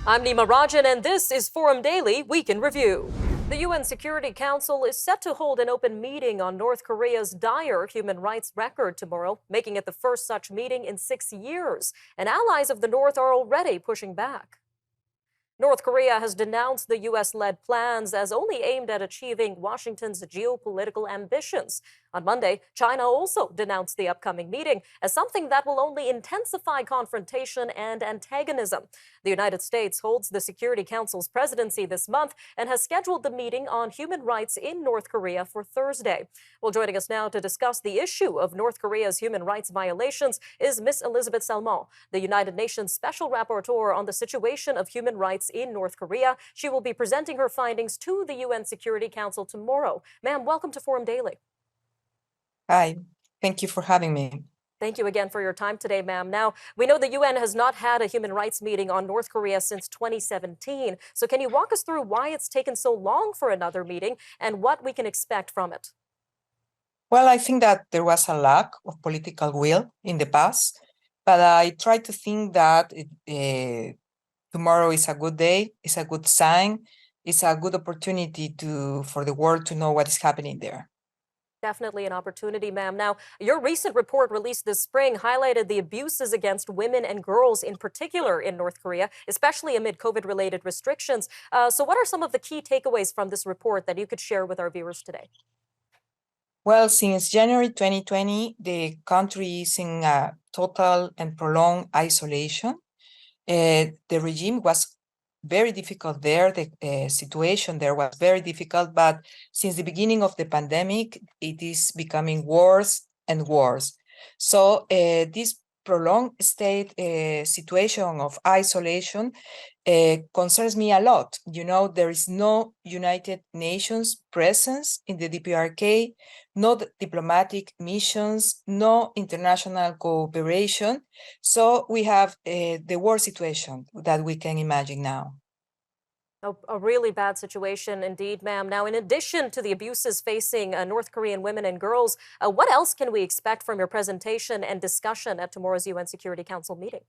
I'm Nima Rajan, and this is Forum Daily Week in Review. The UN Security Council is set to hold an open meeting on North Korea's dire human rights record tomorrow, making it the first such meeting in 6 years. And allies of the North are already pushing back. North Korea has denounced the U.S.-led plans as only aimed at achieving Washington's geopolitical ambitions. On Monday, China also denounced the upcoming meeting as something that will only intensify confrontation and antagonism. The United States holds the Security Council's presidency this month and has scheduled the meeting on human rights in North Korea for Thursday. Well, joining us now to discuss the issue of North Korea's human rights violations is Ms. Elizabeth Salmon, the United Nations Special Rapporteur on the situation of human rights in North Korea. She will be presenting her findings to the UN Security Council tomorrow. Ma'am, welcome to Forum Daily. Hi, thank you for having me. Thank you again for your time today, ma'am. Now, we know the UN has not had a human rights meeting on North Korea since 2017. So can you walk us through why it's taken so long for another meeting and what we can expect from it? Well, I think that there was a lack of political will in the past, but I try to think that tomorrow is a good day, it's a good sign, it's a good opportunity for the world to know what is happening there. Definitely an opportunity, ma'am. Now, your recent report released this spring highlighted the abuses against women and girls in particular in North Korea, especially amid COVID-related restrictions. So what are some of the key takeaways from this report that you could share with our viewers today? Well, since January 2020, the country is in a total and prolonged isolation. The regime was very difficult there. The situation there was very difficult, but since the beginning of the pandemic, it is becoming worse and worse. So this prolonged situation of isolation concerns me a lot. You know, there is no United Nations presence in the DPRK, no diplomatic missions, no international cooperation. So we have the worst situation that we can imagine now. A really bad situation indeed, ma'am. Now, in addition to the abuses facing North Korean women and girls, what else can we expect from your presentation and discussion at tomorrow's UN Security Council meeting?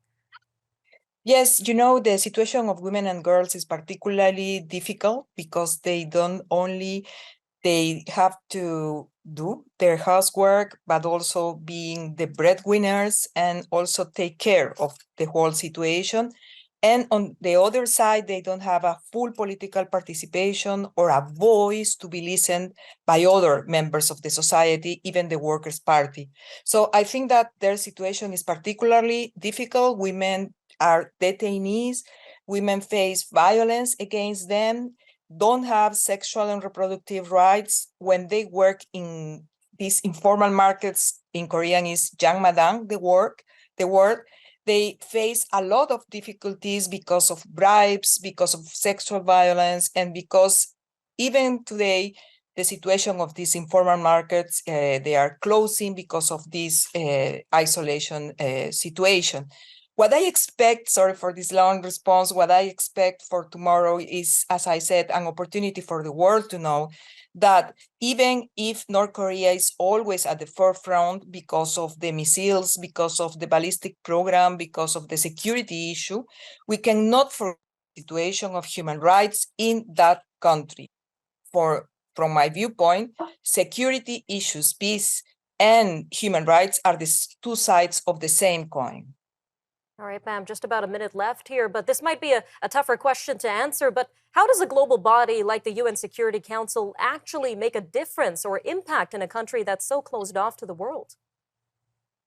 Yes, you know, the situation of women and girls is particularly difficult because they have to do their housework, but also being the breadwinners and also take care of the whole situation. And on the other side, they don't have a full political participation or a voice to be listened by other members of the society, even the Workers' Party. So I think that their situation is particularly difficult. Women are detainees, women face violence against them, don't have sexual and reproductive rights. When they work in these informal markets, in Korean is jangmadang, the word, they face a lot of difficulties because of bribes, because of sexual violence, and because even today, the situation of these informal markets, they are closing because of this isolation situation. What I expect, sorry for this long response, what I expect for tomorrow is, as I said, an opportunity for the world to know that even if North Korea is always at the forefront because of the missiles, because of the ballistic program, because of the security issue, we cannot forget the situation of human rights in that country. From my viewpoint, security issues, peace, and human rights are the two sides of the same coin. All right, ma'am, just about a minute left here, but this might be a tougher question to answer, but how does a global body like the UN Security Council actually make a difference or impact in a country that's so closed off to the world?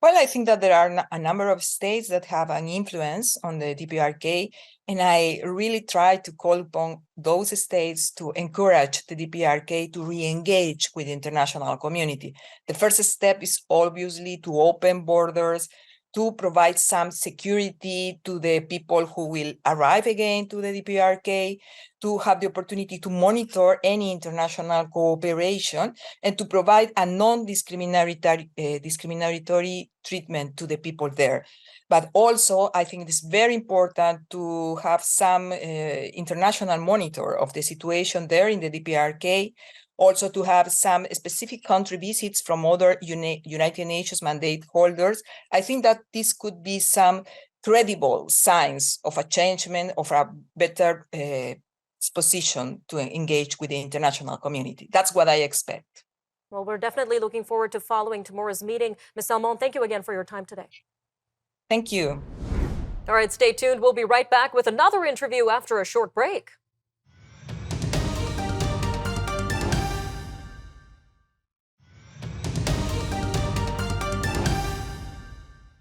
Well, I think that there are a number of states that have an influence on the DPRK, and I really try to call upon those states to encourage the DPRK to re-engage with the international community. The first step is obviously to open borders, to provide some security to the people who will arrive again to the DPRK, to have the opportunity to monitor any international cooperation, and to provide a non-discriminatory treatment to the people there. But also, I think it's very important to have some international monitor of the situation there in the DPRK, also to have some specific country visits from other United Nations mandate holders. I think that this could be some credible signs of a changement, of a better position to engage with the international community. That's what I expect. Well, we're definitely looking forward to following tomorrow's meeting. Ms. Salmon, thank you again for your time today. Thank you. All right, stay tuned. We'll be right back with another interview after a short break.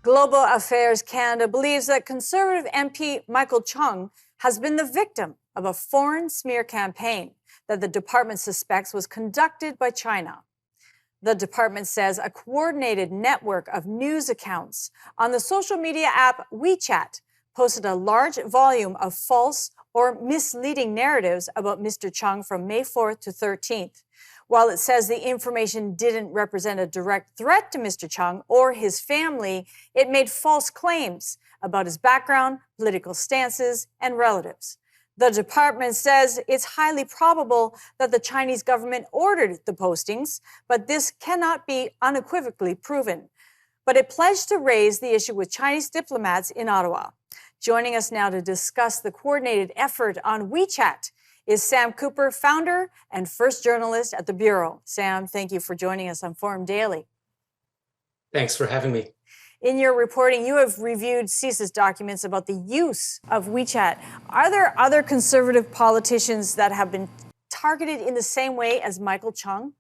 Global Affairs Canada believes that Conservative MP Michael Chung has been the victim of a foreign smear campaign that the department suspects was conducted by China. The department says a coordinated network of news accounts on the social media app WeChat posted a large volume of false or misleading narratives about Mr. Chung from May 4th to 13th. While it says the information didn't represent a direct threat to Mr. Chung or his family, it made false claims about his background, political stances, and relatives. The department says it's highly probable that the Chinese government ordered the postings, but this cannot be unequivocally proven. But it pledged to raise the issue with Chinese diplomats in Ottawa. Joining us now to discuss the coordinated effort on WeChat is Sam Cooper, founder and first journalist at the Bureau. Sam, thank you for joining us on Forum Daily. Thanks for having me. In your reporting, you have reviewed CSIS documents about the use of WeChat. Are there other conservative politicians that have been targeted in the same way as Michael Chung?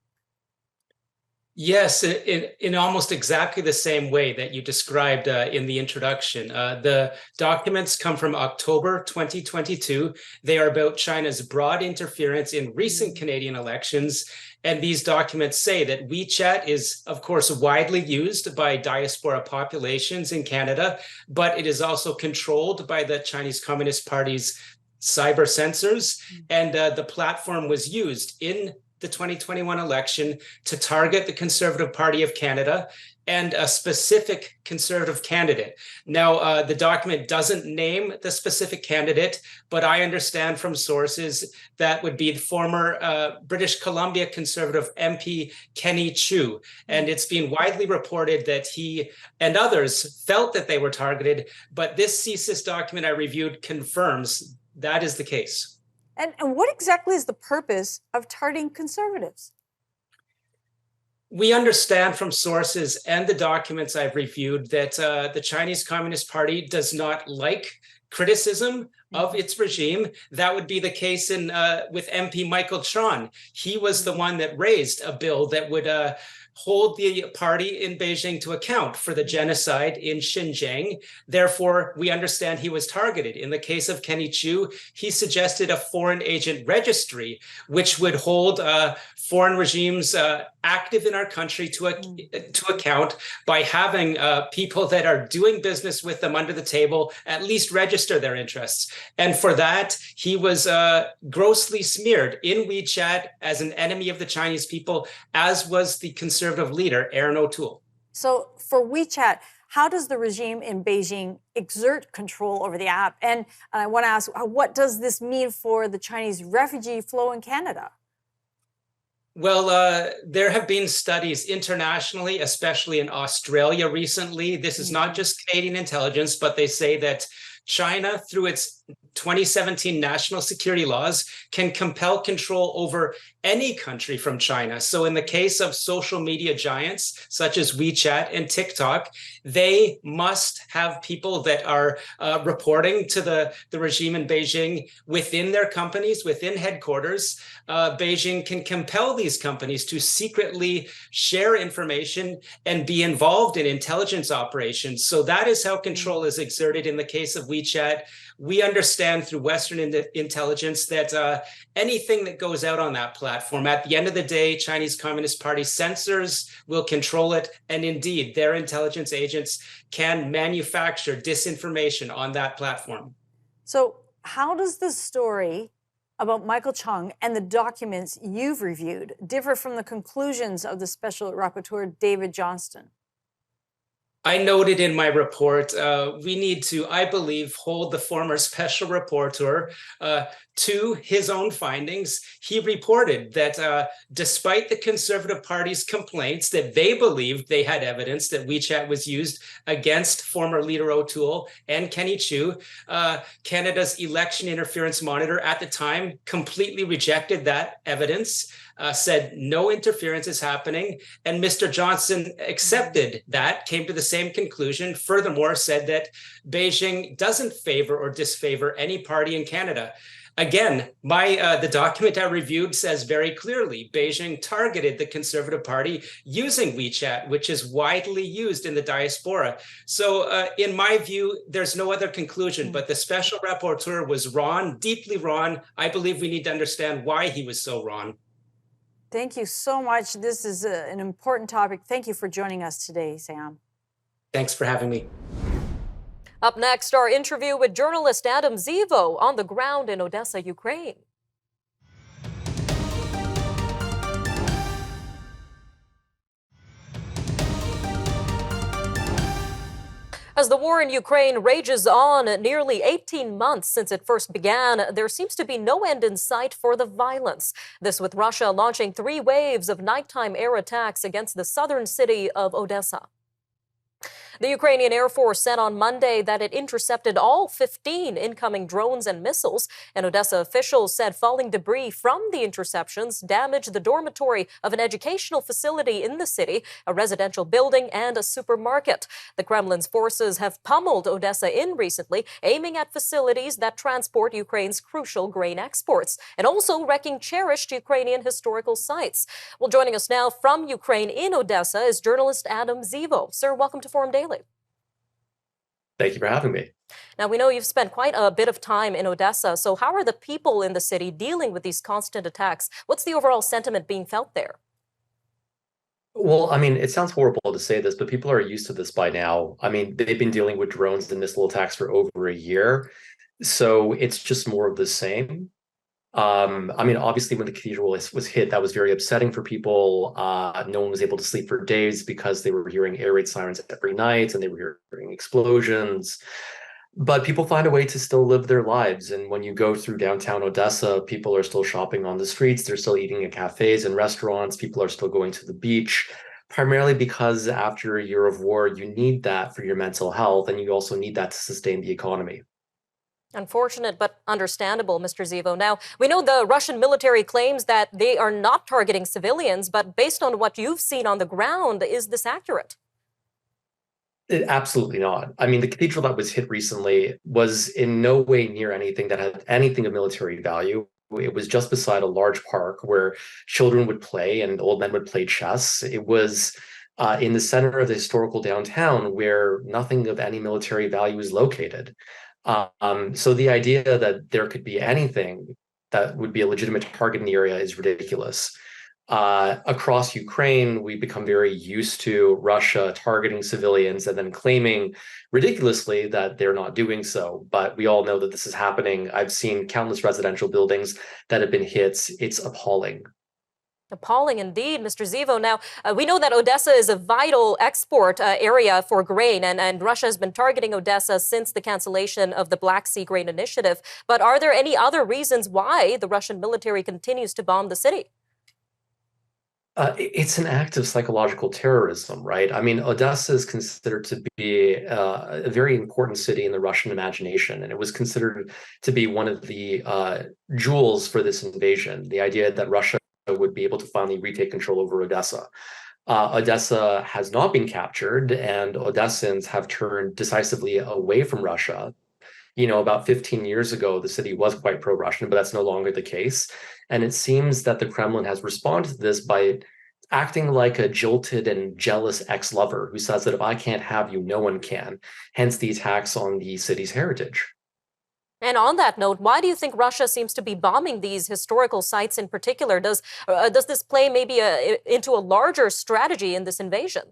Yes, in almost exactly the same way that you described in the introduction. The documents come from October 2022. They are about China's broad interference in recent Canadian elections. And these documents say that WeChat is, of course, widely used by diaspora populations in Canada, but it is also controlled by the Chinese Communist Party's cyber censors. And the platform was used in the 2021 election to target the Conservative Party of Canada and a specific Conservative candidate. Now, the document doesn't name the specific candidate, but I understand from sources that would be the former British Columbia Conservative MP Kenny Chiu. And it's been widely reported that he and others felt that they were targeted, but this CSIS document I reviewed confirms that is the case. And what exactly is the purpose of targeting conservatives? We understand from sources and the documents I've reviewed that the Chinese Communist Party does not like criticism of its regime. That would be the case with MP Michael Chung. He was the one that raised a bill that would hold the party in Beijing to account for the genocide in Xinjiang. Therefore, we understand he was targeted. In the case of Kenny Chiu, he suggested a foreign agent registry, which would hold foreign regimes active in our country to account by having people that are doing business with them under the table at least register their interests. And for that, he was grossly smeared in WeChat as an enemy of the Chinese people, as was the conservative leader, Aaron O'Toole. So for WeChat, how does the regime in Beijing exert control over the app? And I want to ask, what does this mean for the Chinese refugee flow in Canada? Well, there have been studies internationally, especially in Australia recently. This is not just Canadian intelligence, but they say that China, through its 2017 national security laws, can compel control over any country from China. So in the case of social media giants such as WeChat and TikTok, they must have people that are reporting to the regime in Beijing within their companies, within headquarters. Beijing can compel these companies to secretly share information and be involved in intelligence operations. So that is how control is exerted in the case of WeChat. We understand through Western intelligence that anything that goes out on that platform, at the end of the day, Chinese Communist Party censors will control it. And indeed, their intelligence agents can manufacture disinformation on that platform. So how does the story about Michael Chung and the documents you've reviewed differ from the conclusions of the Special Rapporteur David Johnston? I noted in my report, we need to, I believe, hold the former special rapporteur to his own findings. He reported that despite the Conservative Party's complaints that they believed they had evidence that WeChat was used against former Leader O'Toole and Kenny Chiu, Canada's election interference monitor at the time completely rejected that evidence. Said no interference is happening, and Mr. Johnson accepted that, came to the same conclusion, furthermore said that Beijing doesn't favor or disfavor any party in Canada. Again, the document I reviewed says very clearly Beijing targeted the Conservative Party using WeChat, which is widely used in the diaspora. So in my view, there's no other conclusion, but the special rapporteur was wrong, deeply wrong. I believe we need to understand why he was so wrong. Thank you so much. This is an important topic. Thank you for joining us today, Sam. Thanks for having me. Up next, our interview with journalist Adam Zivo on the ground in Odessa, Ukraine. As the war in Ukraine rages on, nearly 18 months since it first began, there seems to be no end in sight for the violence. This with Russia launching 3 waves of nighttime air attacks against the southern city of Odessa. The Ukrainian Air Force said on Monday that it intercepted all 15 incoming drones and missiles, and Odessa officials said falling debris from the interceptions damaged the dormitory of an educational facility in the city, a residential building, and a supermarket. The Kremlin's forces have pummeled Odessa in recently, aiming at facilities that transport Ukraine's crucial grain exports, and also wrecking cherished Ukrainian historical sites. Well, joining us now from Ukraine in Odessa is journalist Adam Zivo. Sir, welcome to Forum Daily. Thank you for having me. Now, we know you've spent quite a bit of time in Odessa, so how are the people in the city dealing with these constant attacks? What's the overall sentiment being felt there? Well, I mean, it sounds horrible to say this, but people are used to this by now. I mean, they've been dealing with drones and missile attacks for over a year, so it's just more of the same. I mean, obviously, when the cathedral was hit, that was very upsetting for people. No one was able to sleep for days because they were hearing air raid sirens every night and they were hearing explosions. But people find a way to still live their lives. And when you go through downtown Odessa, people are still shopping on the streets. They're still eating in cafes and restaurants. People are still going to the beach, primarily because after a year of war, you need that for your mental health. And you also need that to sustain the economy. Unfortunate, but understandable, Mr. Zivo. Now, we know the Russian military claims that they are not targeting civilians, but based on what you've seen on the ground, is this accurate? Absolutely not. I mean, the cathedral that was hit recently was in no way near anything that had anything of military value. It was just beside a large park where children would play and old men would play chess. It was in the center of the historical downtown where nothing of any military value is located. So the idea that there could be anything that would be a legitimate target in the area is ridiculous. Across Ukraine, we've become very used to Russia targeting civilians and then claiming ridiculously that they're not doing so. But we all know that this is happening. I've seen countless residential buildings that have been hit. It's appalling. Appalling indeed, Mr. Zivo. Now, we know that Odessa is a vital export area for grain, and Russia has been targeting Odessa since the cancellation of the Black Sea Grain Initiative. But are there any other reasons why the Russian military continues to bomb the city? It's an act of psychological terrorism, right? I mean, Odessa is considered to be a very important city in the Russian imagination, and it was considered to be one of the jewels for this invasion. The idea that Russia would be able to finally retake control over Odessa. Odessa has not been captured, and Odessans have turned decisively away from Russia. You know, about 15 years ago, the city was quite pro-Russian, but that's no longer the case. And it seems that the Kremlin has responded to this by acting like a jilted and jealous ex-lover who says that if I can't have you, no one can. Hence the attacks on the city's heritage. And on that note, why do you think Russia seems to be bombing these historical sites in particular? Does this play maybe into a larger strategy in this invasion?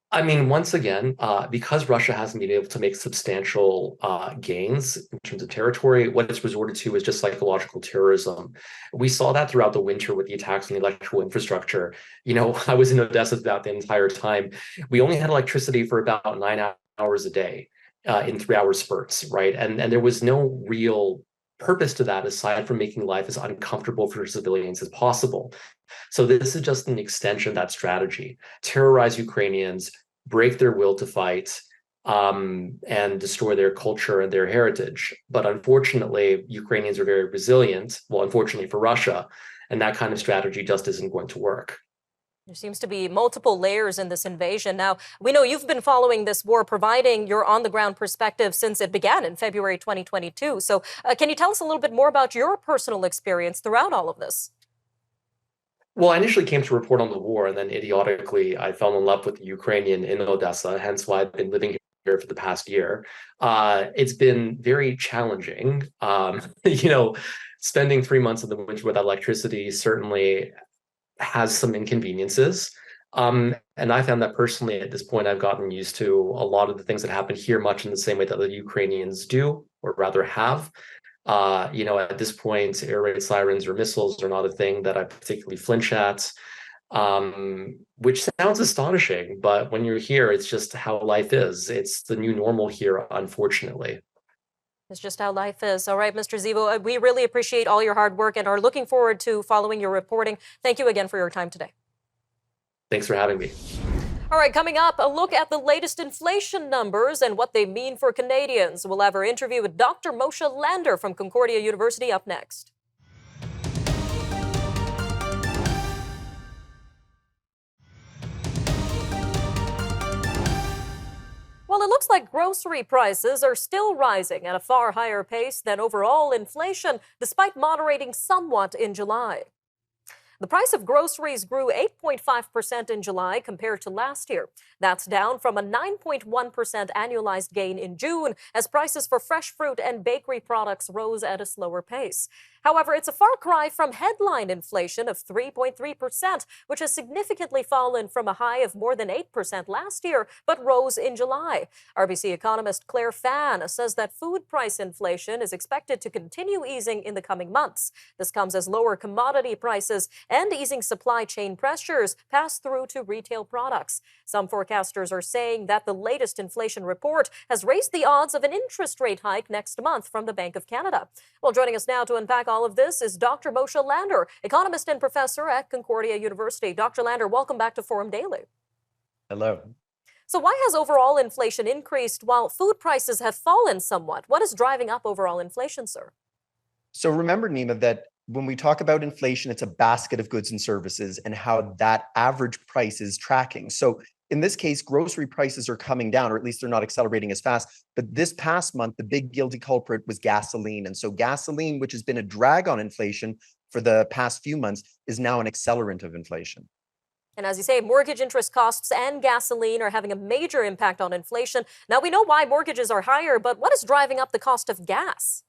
I mean, once again, because Russia hasn't been able to make substantial gains in terms of territory, what it's resorted to is just psychological terrorism. We saw that throughout the winter with the attacks on the electrical infrastructure. You know, I was in Odessa about the entire time. We only had electricity for about 9 hours a day in 3 hour spurts, right? And there was no real purpose to that aside from making life as uncomfortable for civilians as possible. So this is just an extension of that strategy. Terrorize Ukrainians, break their will to fight, and destroy their culture and their heritage. But unfortunately, Ukrainians are very resilient. Well, unfortunately for Russia, and that kind of strategy just isn't going to work. There seems to be multiple layers in this invasion. Now, we know you've been following this war, providing your on-the-ground perspective since it began in February 2022. So can you tell us a little bit more about your personal experience throughout all of this? Well, I initially came to report on the war, and then idiotically, I fell in love with the Ukrainian in Odessa, hence why I've been living here for the past year. It's been very challenging. You know, spending 3 months of the winter without electricity certainly has some inconveniences. And I found that personally at this point, I've gotten used to a lot of the things that happen here, much in the same way that the Ukrainians do, or rather have. You know, at this point, air raid sirens or missiles are not a thing that I particularly flinch at, which sounds astonishing. But when you're here, it's just how life is. It's the new normal here, unfortunately. It's just how life is. All right, Mr. Zivo, we really appreciate all your hard work and are looking forward to following your reporting. Thank you again for your time today. Thanks for having me. All right, coming up, a look at the latest inflation numbers and what they mean for Canadians. We'll have our interview with Dr. Moshe Lander from Concordia University up next. Well, it looks like grocery prices are still rising at a far higher pace than overall inflation, despite moderating somewhat in July. The price of groceries grew 8.5% in July compared to last year. That's down from a 9.1% annualized gain in June, as prices for fresh fruit and bakery products rose at a slower pace. However, it's a far cry from headline inflation of 3.3%, which has significantly fallen from a high of more than 8% last year, but rose in July. RBC economist Claire Fan says that food price inflation is expected to continue easing in the coming months. This comes as lower commodity prices and easing supply chain pressures pass through to retail products. Some forecasters are saying that the latest inflation report has raised the odds of an interest rate hike next month from the Bank of Canada. Well, joining us now to unpack all of this is Dr. Moshe Lander, economist and professor at Concordia University. Dr. Lander, welcome back to Forum Daily. Hello. So why has overall inflation increased while food prices have fallen somewhat? What is driving up overall inflation, sir? So remember, Nima, that when we talk about inflation, it's a basket of goods and services and how that average price is tracking. So in this case, grocery prices are coming down, or at least they're not accelerating as fast. But this past month, the big guilty culprit was gasoline. And so gasoline, which has been a drag on inflation for the past few months, is now an accelerant of inflation. And as you say, mortgage interest costs and gasoline are having a major impact on inflation. Now, we know why mortgages are higher, but what is driving up the cost of gas?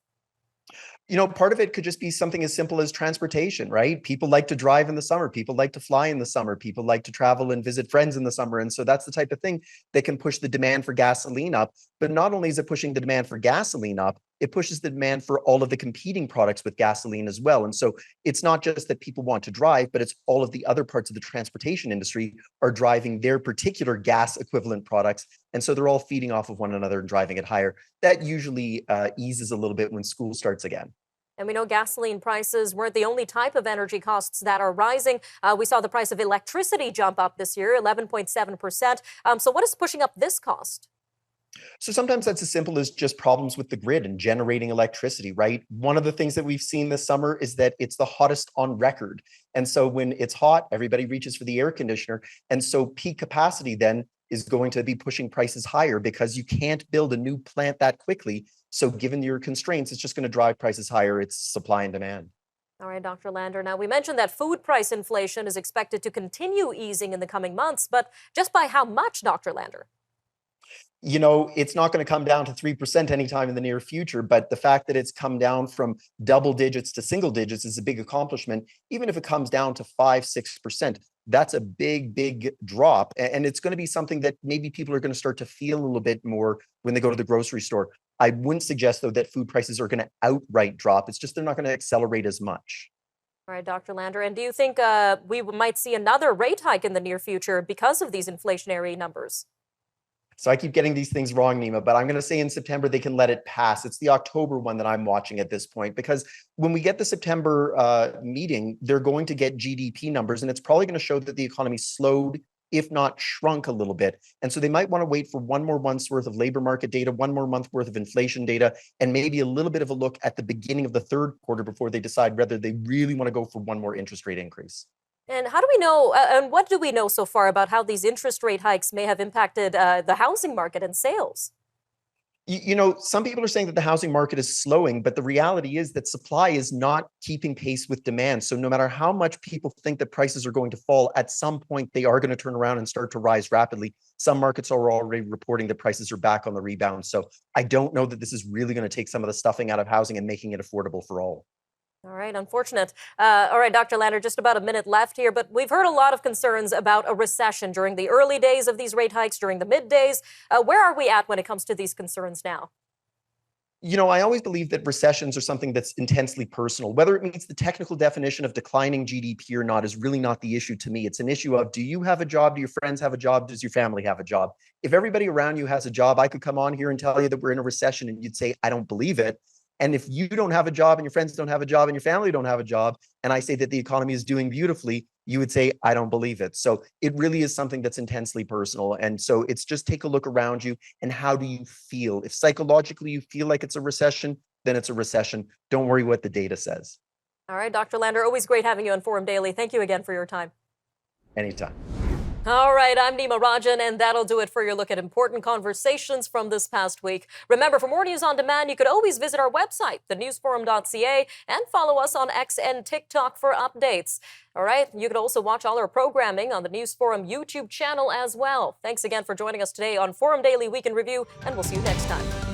You know, part of it could just be something as simple as transportation, right? People like to drive in the summer. People like to fly in the summer. People like to travel and visit friends in the summer. And so that's the type of thing that can push the demand for gasoline up. But not only is it pushing the demand for gasoline up, it pushes the demand for all of the competing products with gasoline as well. And so it's not just that people want to drive, but it's all of the other parts of the transportation industry are driving their particular gas equivalent products. And so they're all feeding off of one another and driving it higher. That usually eases a little bit when school starts again. And we know gasoline prices weren't the only type of energy costs that are rising. We saw the price of electricity jump up this year, 11.7%. So what is pushing up this cost? So sometimes that's as simple as just problems with the grid and generating electricity, right? One of the things that we've seen this summer is that it's the hottest on record. And so when it's hot, everybody reaches for the air conditioner. And so peak capacity then is going to be pushing prices higher because you can't build a new plant that quickly. So given your constraints, it's just going to drive prices higher. It's supply and demand. All right, Dr. Lander. Now, we mentioned that food price inflation is expected to continue easing in the coming months, but just by how much, Dr. Lander? You know, it's not going to come down to 3% anytime in the near future, but the fact that it's come down from double digits to single digits is a big accomplishment. Even if it comes down to 5-6%, that's a big drop. And it's going to be something that maybe people are going to start to feel a little bit more when they go to the grocery store. I wouldn't suggest, though, that food prices are going to outright drop. It's just they're not going to accelerate as much. All right, Dr. Lander. And do you think we might see another rate hike in the near future because of these inflationary numbers? So I keep getting these things wrong, Nima, but I'm going to say in September they can let it pass. It's the October one that I'm watching at this point, because when we get the September meeting, they're going to get GDP numbers, and it's probably going to show that the economy slowed, if not shrunk a little bit. And so they might want to wait for one more month's worth of labor market data, one more month worth of inflation data, and maybe a little bit of a look at the beginning of the third quarter before they decide whether they really want to go for one more interest rate increase. And how do we know, and what do we know so far about how these interest rate hikes may have impacted the housing market and sales? You know, some people are saying that the housing market is slowing, but the reality is that supply is not keeping pace with demand. So no matter how much people think that prices are going to fall, at some point they are going to turn around and start to rise rapidly. Some markets are already reporting that prices are back on the rebound. So I don't know that this is really going to take some of the stuffing out of housing and making it affordable for all. All right, unfortunate. All right, Dr. Lander, just about a minute left here, but we've heard a lot of concerns about a recession during the early days of these rate hikes, during the middays. Where are we at when it comes to these concerns now? You know, I always believe that recessions are something that's intensely personal. Whether it meets the technical definition of declining GDP or not is really not the issue to me. It's an issue of, do you have a job? Do your friends have a job? Does your family have a job? If everybody around you has a job, I could come on here and tell you that we're in a recession and you'd say, I don't believe it. And if you don't have a job and your friends don't have a job and your family don't have a job, and I say that the economy is doing beautifully, you would say, I don't believe it. So it really is something that's intensely personal. And so it's just take a look around you and how do you feel? If psychologically you feel like it's a recession, then it's a recession. Don't worry what the data says. All right, Dr. Lander, always great having you on Forum Daily. Thank you again for your time. Anytime. All right, I'm Nima Rajan, and that'll do it for your look at important conversations from this past week. Remember, for more news on demand, you could always visit our website, thenewsforum.ca, and follow us on X and TikTok for updates. All right, you can also watch all our programming on the News Forum YouTube channel as well. Thanks again for joining us today on Forum Daily Week in Review, and we'll see you next time.